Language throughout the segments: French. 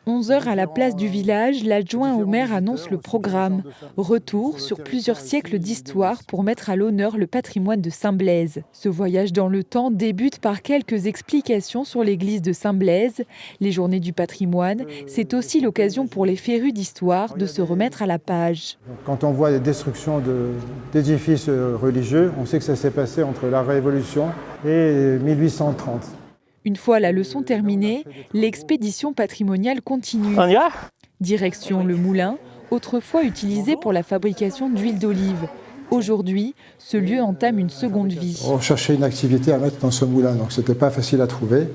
11 heures à la place du village, l'adjoint au maire annonce le programme. Retour sur plusieurs siècles d'histoire pour mettre à l'honneur le patrimoine de Saint-Blaise. Ce voyage dans le temps débute par quelques explications sur l'église de Saint-Blaise. Les journées du patrimoine, c'est aussi l'occasion pour les férus d'histoire de se remettre à la page. Quand on voit les destructions d'édifices religieux, on sait que ça s'est passé entre la Révolution et 1830. Une fois la leçon terminée, l'expédition patrimoniale continue. On y va ? Direction le moulin, autrefois utilisé pour la fabrication d'huile d'olive. Aujourd'hui, ce lieu entame une seconde vie. On cherchait une activité à mettre dans ce moulin, donc ce n'était pas facile à trouver.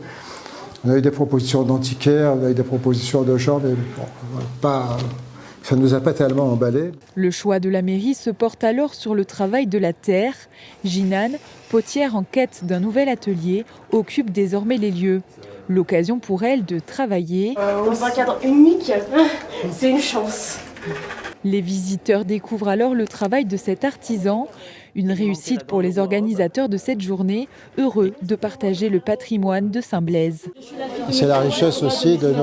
On a eu des propositions d'antiquaires, on a eu des propositions de gens, mais bon, ça ne nous a pas tellement emballés. Le choix de la mairie se porte alors sur le travail de la terre. Jinan, potière en quête d'un nouvel atelier, occupe désormais les lieux. L'occasion pour elle de travailler. Dans un cadre unique, c'est une chance. Les visiteurs découvrent alors le travail de cet artisan. Une réussite pour les organisateurs de cette journée, heureux de partager le patrimoine de Saint-Blaise. C'est la richesse aussi de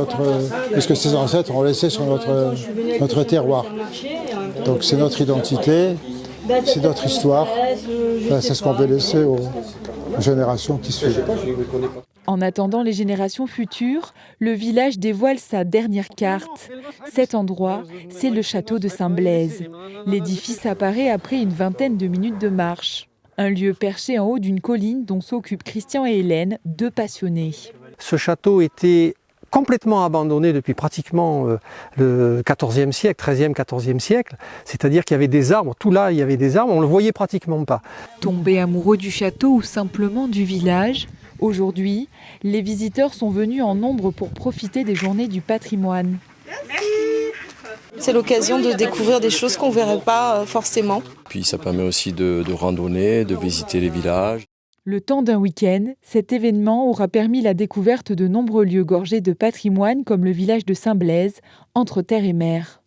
ce que ses ancêtres ont laissé sur notre terroir. Donc c'est notre identité, c'est notre histoire. C'est ce qu'on veut laisser aux générations qui suivent. En attendant les générations futures, le village dévoile sa dernière carte. Cet endroit, c'est le château de Saint-Blaise. L'édifice apparaît après une vingtaine de minutes de marche. Un lieu perché en haut d'une colline dont s'occupent Christian et Hélène, deux passionnés. Ce château était complètement abandonné depuis pratiquement le XIVe siècle, XIIIe, XIVe siècle. C'est-à-dire qu'il y avait des arbres, tout là il y avait des arbres, on ne le voyait pratiquement pas. Tombés amoureux du château ou simplement du village, aujourd'hui, les visiteurs sont venus en nombre pour profiter des journées du patrimoine. C'est l'occasion de découvrir des choses qu'on ne verrait pas forcément. Puis ça permet aussi de randonner, de visiter les villages. Le temps d'un week-end, cet événement aura permis la découverte de nombreux lieux gorgés de patrimoine comme le village de Saint-Blaise, entre terre et mer.